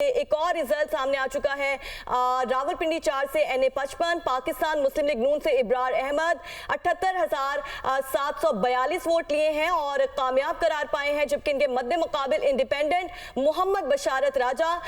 एक और रिजल्ट सामने आ चुका है। रावलपिंडी 4 से NA 55, पाकिस्तान मुस्लिम लीग नून से इब्रार अहमद 78,742 वोट लिए हैं और कामयाब करार पाए हैं, जबकि इनके मद्दे मुकाबिल इंडिपेंडेंट मोहम्मद बशारत राजा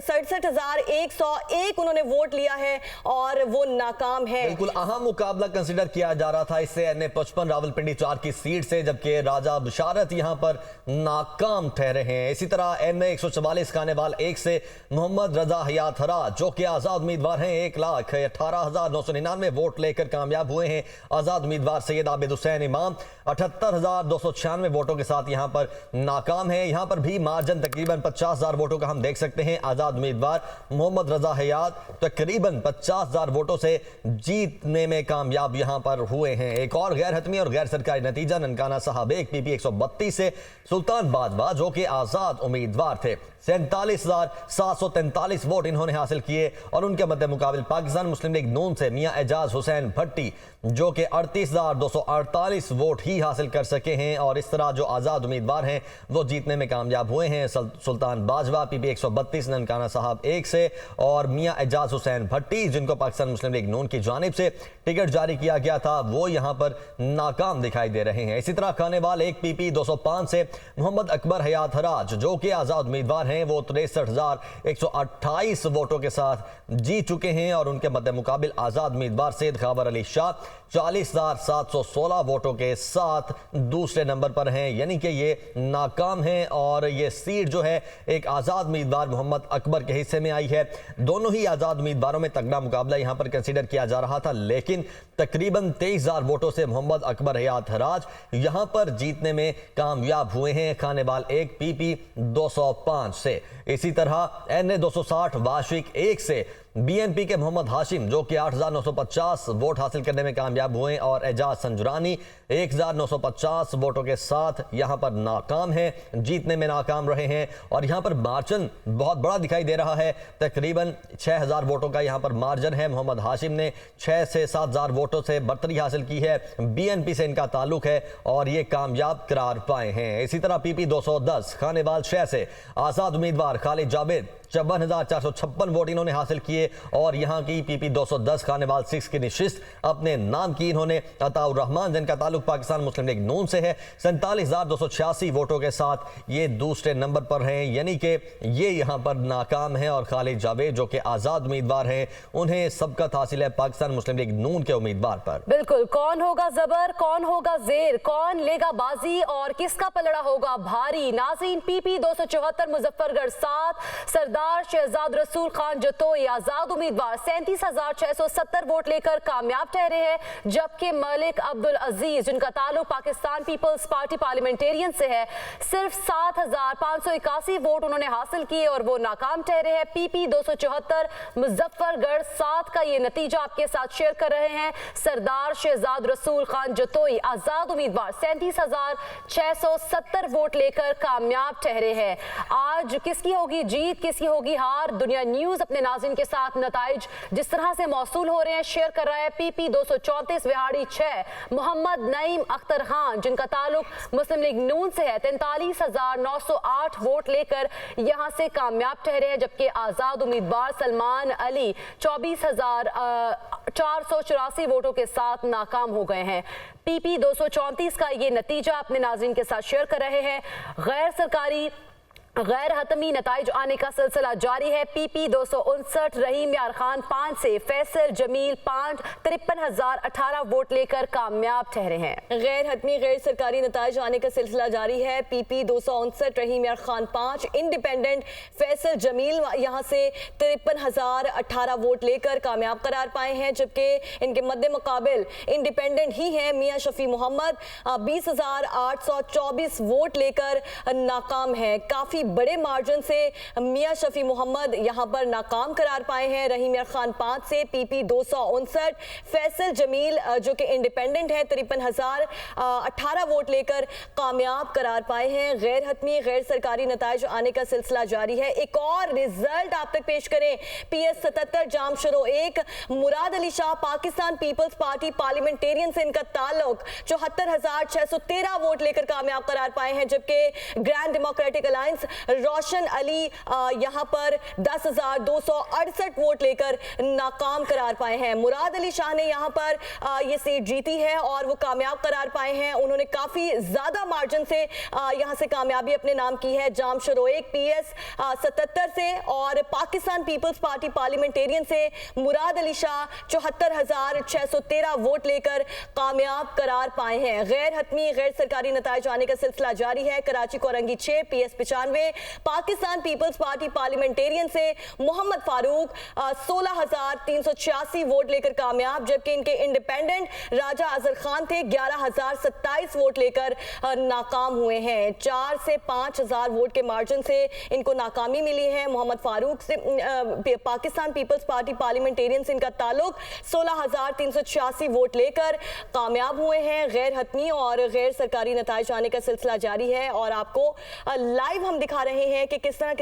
67,101 उन्होंने वोट लिया है और वो नाकाम है। बिल्कुल अहम मुकाबला कंसिडर किया जा रहा था इससे NA 55 रावलपिंडी 4 की सीट से, जबकि राजा बशारत यहां पर नाकाम ठहरे हैं। इसी तरह NA 144 खानेवाल 1 से मोहम्मद रजा हयात हराज जो कि आजाद उम्मीदवार हैं 1,18,999 वोट लेकर कामयाब हुए हैं। आजाद उम्मीदवार सैयद आबिद हुसैन इमाम 78,296 वोटों के साथ यहां पर नाकाम है। यहां पर भी मार्जिन तकरीबन 50,000 वोटों का हम देख सकते हैं। आजाद उम्मीदवार मोहम्मद रजा हयात तकरीबन 50,000 वोटों से जीतने में कामयाब यहां पर हुए हैं। एक और गैर हतमी और गैर सरकारी नतीजा, ननकाना साहब 1 PP 132 से सुल्तान बाजवा जो कि आजाद उम्मीदवार थे 47,743 वोट इन्होंने हासिल किए और उनके मद्दे मुकाबिल पाकिस्तान मुस्लिम लीग नून से मियां एजाज हुसैन भट्टी जो कि 38,248 वोट ही हासिल कर सके हैं और इस तरह जो आज़ाद उम्मीदवार हैं वो जीतने में कामयाब हुए हैं। सुल्तान बाजवा PP 132 ननकाना साहब 1 से और मियां एजाज हुसैन भट्टी जिनको पाकिस्तान मुस्लिम लीग नून की जानिब से टिकट जारी किया गया था वो यहाँ पर नाकाम दिखाई दे रहे हैं। इसी तरह खानेवाल 1 PP 205 से मोहम्मद अकबर हयात हराज जो कि आज़ाद उम्मीदवार हैं वो 63,128 वोटों के साथ जीत चुके हैं और उनके मद्दे मुकाबिल आज़ाद उम्मीदवार सैयद खाबर अली शाह 40,716 वोटों के साथ दूसरे नंबर पर हैं, यानी कि ये नाकाम हैं और ये सीट जो है एक आज़ाद उम्मीदवार मोहम्मद अकबर के हिस्से में आई है। दोनों ही आज़ाद उम्मीदवारों में तगड़ा मुकाबला यहाँ पर कंसीडर किया जा रहा था, लेकिन तकरीबन 23,000 वोटों से मोहम्मद अकबर हयात हराज यहाँ पर जीतने में कामयाब हुए हैं खानेवाल 1 PP 205 से। इसी तरह NA 260 वाशिक 1 से BNP के मोहम्मद हाशिम जो कि 8,950 वोट हासिल करने में कामयाब हुए और एजाज संजुरानी 1,950 वोटों के साथ यहां पर नाकाम हैं, जीतने में नाकाम रहे हैं और यहां पर मार्जिन बहुत बड़ा दिखाई दे रहा है। तकरीबन 6,000 वोटों का यहां पर मार्जिन है। मोहम्मद हाशिम ने 6 से 7,000 वोटों से बढ़तरी हासिल की है। BNP से इनका ताल्लुक है और ये कामयाब करार पाए हैं। इसी तरह PP 210 खानेवाल 6 से आज़ाद उम्मीदवार खालिद जावेद 54,456 वोट इन्होंने हासिल किए और यहाँ की PP 210 खानेवाल 6 की निशिस्त अपने नाम की इन्होंने। अताउर रहमान जिनका ताल्लुक पाकिस्तान मुस्लिम लीग नून से है 47,286 वोटों के साथ ये दूसरे नंबर पर हैं, यानी कि ये यहाँ पर नाकाम हैं और खालिद जावेद जो कि आज़ाद उम्मीदवार हैं उन्हें सबकत हासिल है पाकिस्तान मुस्लिम लीग नून के उम्मीदवार पर। बिल्कुल, कौन होगा जबर, कौन होगा जेर, कौन लेगा बाजी और किसका पलड़ा होगा भारी। नाज़रीन, PP 274 मुजफ्फरगढ़ 7 सरदार शहजाद रसूल खान जतोई आजाद उम्मीदवार 37,670 वोट लेकर कामयाब ठहरे हैं, जबकि मलिक अब्दुल अजीज जिनका ताल्लुक पाकिस्तान पीपल्स पार्टी पार्लियामेंटेरियन से है सिर्फ 7,581 वोट उन्होंने हासिल किए और वो नाकाम ठहरे हैं। PP 274 मुजफ्फरगढ़ 7 का ये नतीजा आपके साथ शेयर कर रहे हैं। सरदार शहजाद रसूल खान जतोई आजाद उम्मीदवार 37,670 वोट लेकर कामयाब ठहरे हैं। आज किसकी होगी जीत, किसकी होगी हार, दुनिया न्यूज अपने नाज़रीन के साथ नताइज जिस तरह से मौसूल हो रहे हैं शेयर कर रहा है। PP 234 विहाड़ी 6 मोहम्मद नईम अख्तर खान जिनका ताल्लुक मुस्लिम लीग नून से है 43,908 वोट लेकर यहां से कामयाब ठहरे हैं, जबकि आजाद उम्मीदवार सलमान अली 24,484 वोटों के साथ नाकाम हो गए हैं। PP 234 का ये नतीजा अपने नाज़रीन के साथ शेयर कर रहे हैं। गैर सरकारी गैर हतमी नताइज आने का सिलसिला जारी है। PP 259 रहीम यार खान 5 से फैसल जमील 5 53,018 वोट लेकर कामयाब ठहरे हैं। गैर हतमी गैर सरकारी नताइज आने का सिलसिला जारी है। PP 259 रहीम यार खान 5 इंडिपेंडेंट फैसल जमील यहाँ से 53,018 वोट लेकर कामयाब करार पाए हैं, जबकि इनके मद्दे मुकाबिल इंडिपेंडेंट ही हैं मियां शफी मोहम्मद 20,824 वोट लेकर नाकाम है। काफी बड़े मार्जिन से मियां शफी मोहम्मद यहां पर नाकाम करार पाए हैं। रहीम यार खान 5 से PP 259 फैसल जमील जो कि इंडिपेंडेंट है 53,018 वोट लेकर कामयाब करार पाए हैं। गैर हतमी गैर सरकारी नताइज आने का सिलसिला जारी है। एक और रिजल्ट आप तक पेश करें। PS 77 Jamshoro 1 Murad Ali Shah Pakistan peoples party parliamentarian से इनका ताल्लुक 74,613 वोट लेकर कामयाब करार पाए हैं, जबकि ग्रैंड डेमोक्रेटिक अलायंस रोशन अली यहाँ पर 10,268 वोट लेकर नाकाम करार पाए हैं। मुराद अली शाह ने यहाँ पर ये सीट जीती है और वो कामयाब करार पाए हैं। उन्होंने काफी ज्यादा मार्जिन से यहाँ से कामयाबी अपने नाम की है। जाम शरोएक PS 77 से और पाकिस्तान पीपल्स पार्टी पार्लियामेंटेरियन से मुराद अली शाह 74,613 वोट लेकर कामयाब करार पाए हैं। गैर हतमी गैर सरकारी नताइज आने का सिलसिला जारी है। Karachi Korangi 6 PS 95, Pakistan peoples party parliamentarian से मोहम्मद फारूक 16,386 वोट लेकर कामयाब, जबकि इनके इंडिपेंडेंट राजा अजहर खान थे 11,027 वोट लेकर नाकाम हुए हैं। 4 से 5,000 वोट के मार्जिन से इनको नाकामी मिली है। मोहम्मद फारूक से पाकिस्तान पीपल्स पार्टी पार्लियामेंटेरियन से इनका ताल्लुक 16,386 वोट लेकर कामयाब हुए हैं। गैर हतमी और गैर सरकारी नताइज आने का सिलसिला जारी है और आपको लाइव हम दिखा रहे हैं कि किस तरह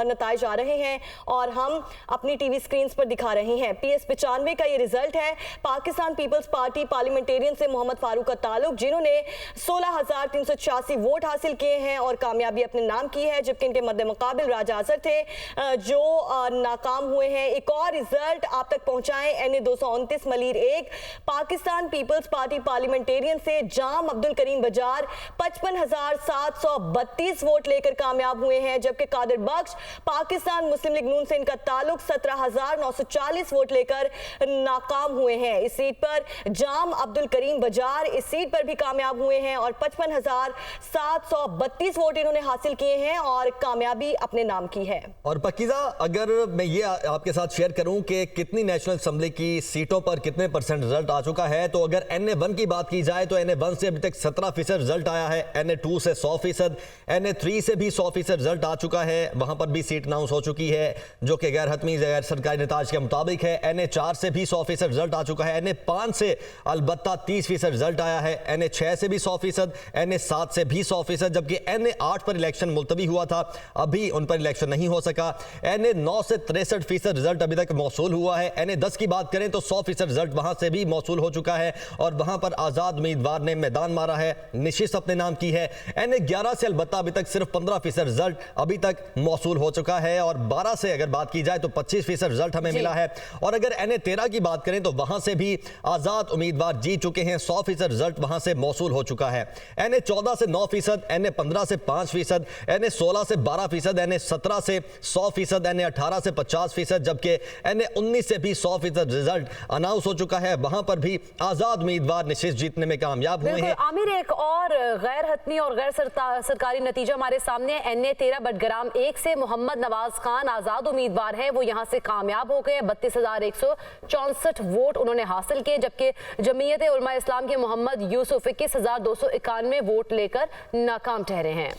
नताइज आ रहे हैं और हम अपनी टीवी स्क्रीन पर दिखा रहे हैं। PS 95 का ये रिजल्ट है। पाकिस्तान पीपल्स पार्टी पार्लियामेंटेरियन से मोहम्मद फारूक का ताल्लुक, जिन्होंने 16,386 वोट हासिल किए हैं और कामयाबी अपने नाम की है, जबकि इनके मद्दे मुकाबिल राजा अजहर थे जो नाकाम हुए हैं। एक और रिजल्ट आप तक पहुंचाएं। NA 229 Malir 1 Pakistan peoples party parliamentarian से जाम अब्दुल करीम बजार 55,732 वोट लेकर कामयाब हुए हैं, जबकि कादिर बख्श पाकिस्तान मुस्लिम लीग नून से इनका ताल्लुक 17,940 वोट लेकर नाकाम हुए हैं। इस सीट पर जाम अब्दुल करीम बजार इस सीट पर भी कामयाब हुए हैं और 55,732 वोट इन्होंने हासिल किए हैं और कामयाबी अपने नाम की है। और पकीज़ा, अगर मैं ये आपके साथ शेयर करूं कि कितनी नेशनल असेंबली की सीटों पर कितने % रिजल्ट आ चुका है, तो अगर NA 1 की बात की जाए तो NA 1 से अभी तक 17% रिजल्ट आया है। NA 2 से 100%, NA 3 से भी 100% रिजल्ट आ चुका है। वहां पर भी सीट अनाउंस हो चुकी है जो कि गैर हतमी गैर सरकारी नताज के मुताबिक है। NA 4 से भी 100% रिजल्ट आ चुका है। NA 5 से अलबत्ता 30% रिजल्ट आया है। NA 6 से भी 100%, NA 7 से भी 100%, जबकि NA 8 पर इलेक्शन मुलतवी हुआ था, अभी उन पर इलेक्शन नहीं हो सका। NA 9 से 63% रिजल्ट अभी तक मौसूल हुआ है। NA 10 की बात करें तो 100% रिजल्ट वहां से भी मौसूल हो चुका है और वहां पर आजाद उम्मीदवार ने मैदान मारा है, निशिस्त अपने नाम की है। NA 11 से अलबत्ता अभी तक सिर्फ 15% रिजल्ट अभी तक मौसूल हो चुका है और 12 से अगर बात की जाए तो 25% रिजल्ट हमें मिला है। और अगर NA 13 की बात करें तो वहां से भी आजाद उम्मीदवार जीत चुके हैं, 100% रिजल्ट वहां से मौसूल हो चुका है। NA 14 से 9%, NA 15 से 5%, NA 16 से 12%, NA 17 से 100%, NA 18 से 50%, जबकि NA 19 से भी 100% रिजल्ट अनाउंस हो चुका है। वहां पर भी आजाद उम्मीदवार निशिस्त जीतने में कामयाब हुए हैं। आमिर, एक और गैर हतमी और गैर सरकारी नतीजा हमारे सामने। NA 13 बडग्राम 1 से मोहम्मद नवाज खान आजाद उम्मीदवार है, वो यहां से कामयाब हो गए। 32,164 वोट उन्होंने हासिल किए, जबकि जमीयत उलमा इस्लाम के मोहम्मद यूसुफ 21,291 वोट लेकर नाकाम ठहरे हैं।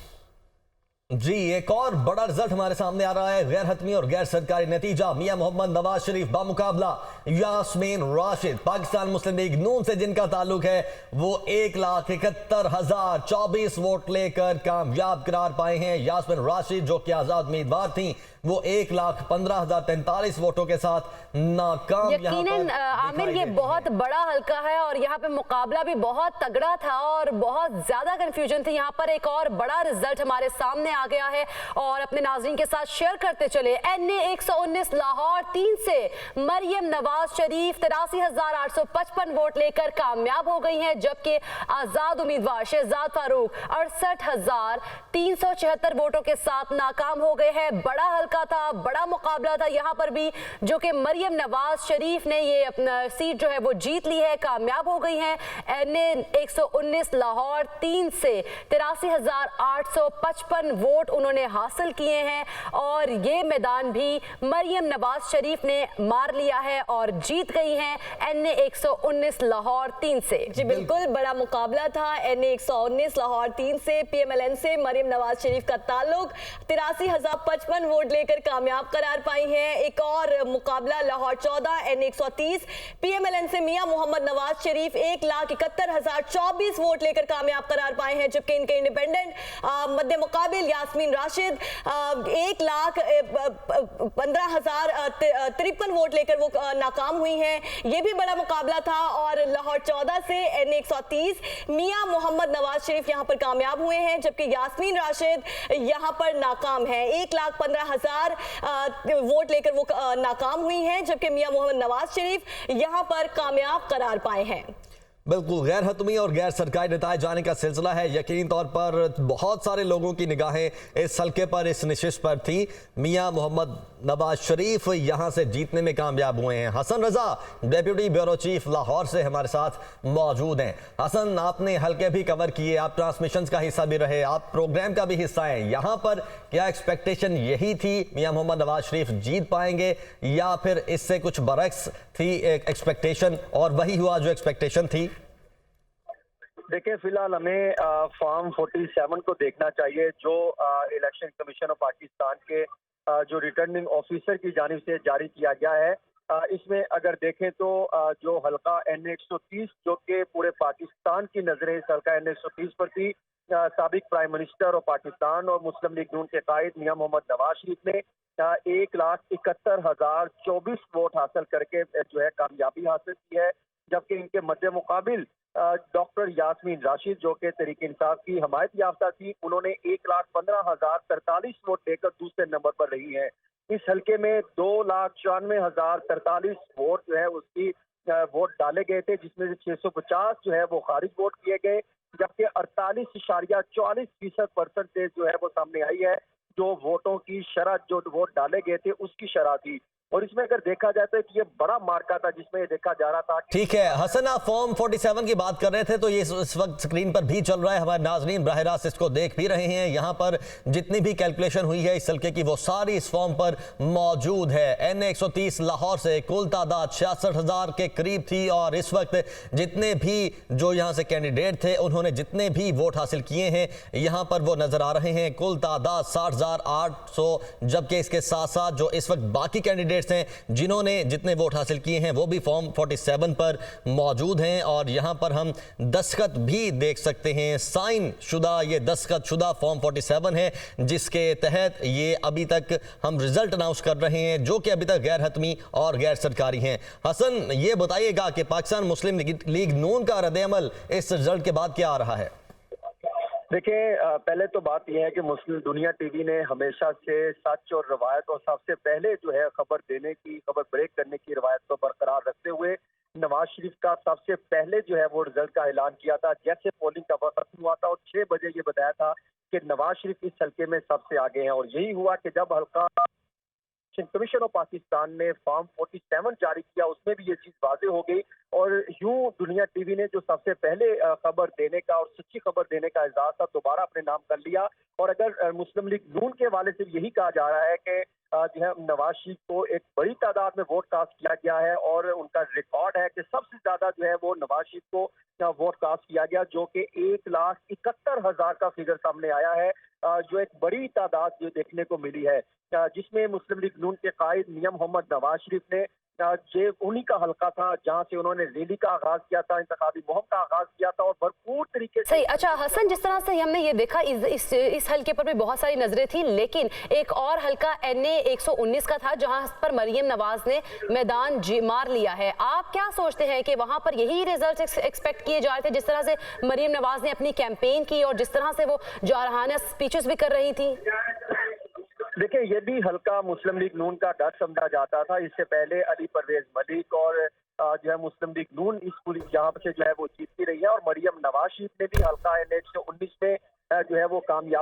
जी, एक और बड़ा रिजल्ट हमारे सामने आ रहा है। गैर हतमी और गैर सरकारी नतीजा। मियां मोहम्मद नवाज शरीफ बामुकाबला यास्मीन राशिद पाकिस्तान मुस्लिम लीग नून से जिनका ताल्लुक है, वो 1,71,024 वोट लेकर कामयाब करार पाए हैं। यास्मीन राशिद जो कि आजाद उम्मीदवार थी, वो 1,15,043 वोटों के साथ नाकाम। यकीनन आमिर, ये बहुत बड़ा हल्का है और यहाँ पे मुकाबला भी बहुत तगड़ा था और बहुत ज्यादा कंफ्यूजन थी। यहाँ पर एक और बड़ा रिजल्ट हमारे सामने आ गया है और अपने नाज़रीन के साथ शेयर करते चले। NA 119 लाहौर 3 से मरियम नवाज शरीफ 83,855 वोट लेकर कामयाब हो गई हैं, जबकि आजाद उम्मीदवार शहजाद फारूक 68,376 वोटों के साथ नाकाम हो गए हैं। बड़ा हल्का था, बड़ा मुकाबला था यहाँ पर भी, जो कि मरियम नवाज शरीफ ने ये अपना सीट जो है वो जीत ली है, कामयाब हो गई हैं। NA 119 लाहौर 3 से 83,855 वोट उन्होंने हासिल किए हैं और ये मैदान भी मरियम नवाज शरीफ ने मार लिया है और जीत गई हैं NA 119 लाहौर 3 से। जी बिल्कुल, बड़ा मुकाबला था। NA 119 लाहौर 3 से PMLN से मरियम नवाज शरीफ का ताल्लुक 83,055 वोट लेकर कामयाब करार पाई हैं। एक और मुकाबला लाहौर 14 NA 130 PMLN से मियां मोहम्मद नवाज शरीफ 1,71,024 वोट लेकर कामयाब करार पाए हैं, जबकि इनके इंडिपेंडेंट मद्दे मुकाबिल यास्मीन राशिद 1,15,053 वोट लेकर वो नाकाम हुई हैं। ये भी बड़ा मुकाबला था और लाहौर 14 से NA-130 मियां मोहम्मद नवाज शरीफ यहां पर कामयाब हुए हैं, जबकि यास्मीन राशिद यहां पर नाकाम है। 1,15,000 वोट लेकर वो नाकाम हुई हैं, जबकि मियां मोहम्मद नवाज शरीफ यहां पर कामयाब करार पाए हैं। बिल्कुल गैर हतमी और गैर सरकारी नतायज जाने का सिलसिला है। यकीनी तौर पर बहुत सारे लोगों की निगाहें इस हल्के पर, इस नशिस्त पर थी। मियां मोहम्मद नवाज शरीफ यहां से जीतने में कामयाब हुए हैं। Hasan Raza deputy bureau chief Lahore से हमारे साथ मौजूद हैं। हसन, आपने हल्के भी कवर किए, आप ट्रांसमिशंस का हिस्सा भी रहे, आप प्रोग्राम का भी हिस्सा हैं। यहाँ पर क्या एक्सपेक्टेशन यही थी मियां मोहम्मद नवाज शरीफ जीत पाएंगे, या फिर इससे कुछ बरक्स थी एक्सपेक्टेशन और वही हुआ जो एक्सपेक्टेशन थी? देखिए, फिलहाल हमें फॉर्म 47 को देखना चाहिए जो इलेक्शन कमीशन ऑफ पाकिस्तान के जो रिटर्निंग ऑफिसर की जानिब से जारी किया गया है। इसमें अगर देखें तो जो हल्का NA-130 जो कि पूरे पाकिस्तान की नजरें इस हल्का NA-130 पर थी, साबिक प्राइम मिनिस्टर ऑफ पाकिस्तान और मुस्लिम लीग नून के कायद मियां मोहम्मद नवाज शरीफ ने 1,71,024 वोट हासिल करके जो है कामयाबी हासिल की है, जबकि इनके मद्दे मुकाबिल डॉक्टर यास्मीन राशिद जो कि तहरीक इंसाफ की हमायत याफ्ता थी, उन्होंने 1,15,043 वोट लेकर दूसरे नंबर पर रही हैं। इस हल्के में 2,94,043 वोट जो है उसकी वोट डाले गए थे, जिसमें से 650 जो है वो खारिज वोट किए गए, जबकि 48.44% परसेंटेज जो है वो सामने आई है जो वोटों की शरह, जो वोट डाले गए थे उसकी शरह थी। और इसमें अगर देखा जाए तो ये बड़ा मार्का था जिसमें ये देखा जा रहा था। ठीक है हसन, आप फॉर्म 47 की बात कर रहे थे, तो ये इस वक्त स्क्रीन पर भी चल रहा है, हमारे नाजरीन बराह रास्त इसको देख भी रहे हैं। यहाँ पर जितनी भी कैलकुलेशन हुई है इस हल्के की वो सारी इस फॉर्म पर मौजूद है। NA-130 लाहौर से कुल तादाद 66,000 के करीब थी, और इस वक्त जितने भी जो यहाँ से कैंडिडेट थे उन्होंने जितने भी वोट हासिल किए हैं यहाँ पर वो नजर आ रहे हैं। कुल तादाद 60,800, जबकि इसके साथ साथ जो इस वक्त बाकी कैंडिडेट हैं जिन्होंने जितने वोट हासिल किए हैं वो भी फॉर्म 47 पर मौजूद हैं, और यहां पर हम दस्तखत भी देख सकते हैं। साइन शुदा, ये दस्तखत शुदा फॉर्म 47 है जिसके तहत ये अभी तक हम रिजल्ट अनाउंस कर रहे हैं, जो कि अभी तक गैर हतमी और गैर सरकारी हैं। हसन, ये बताइएगा कि पाकिस्तान मुस्लिम लीग नून का रद्द-ए-अमल इस रिजल्ट के बाद क्या आ रहा है? देखिए, पहले तो बात यह है कि मुस्लिम दुनिया टीवी ने हमेशा से सच और रवायत और सबसे पहले जो है खबर देने की, खबर ब्रेक करने की रवायत को बरकरार रखते हुए नवाज शरीफ का सबसे पहले जो है वो रिजल्ट का ऐलान किया था। जैसे पोलिंग का वक्त खत्म हुआ था और 6 बजे ये बताया था कि नवाज शरीफ इस हल्के में सबसे आगे हैं, और यही हुआ कि जब हल्का कमीशन ऑफ पाकिस्तान ने फॉर्म 47 जारी किया उसमें भी ये चीज वाजे हो गई, और यूं दुनिया टीवी ने जो सबसे पहले खबर देने का और सच्ची खबर देने का एजाज था दोबारा अपने नाम कर लिया। और अगर मुस्लिम लीग नून के वाले से यही कहा जा रहा है कि जो है नवाज शरीफ को एक बड़ी तादाद में वोट कास्ट किया गया है, और उनका रिकॉर्ड है कि सबसे ज्यादा जो है वो नवाज शरीफ को वोट कास्ट किया गया, जो कि 1,71,000 का फिगर सामने आया है, जो एक बड़ी तादाद जो देखने को मिली है, जिसमें मुस्लिम लीग नून के कायद मियां मोहम्मद नवाज शरीफ ने उन्हीं का हल्का था जहां से उन्होंने रैली का आगाज किया था, इंतखाबी मुहिम का आगाज किया था, और भरपूर तरीके से। सही। अच्छा हसन, जिस तरह से हमने ये देखा इस हल्के पर भी बहुत सारी नजरें थी, लेकिन एक और हल्का NA-119 का था जहां पर मरियम नवाज ने मैदान मार लिया है। आप क्या सोचते हैं कि वहां पर यही रिजल्ट एक्सपेक्ट किए जा रहे थे, जिस तरह से मरियम नवाज ने अपनी कैंपेन की और जिस तरह से वो जारहाना स्पीचेस भी कर रही थी? देखिए, ये भी हल्का मुस्लिम लीग नून का डर समझा जाता था। इससे पहले अली परवेज मलिक और जो है मुस्लिम लीग नून इस यहाँ से जो है वो जीतती रही है, और मरियम नवाज शरीफ ने भी हल्का NA-119 में जो है वो कामयाबी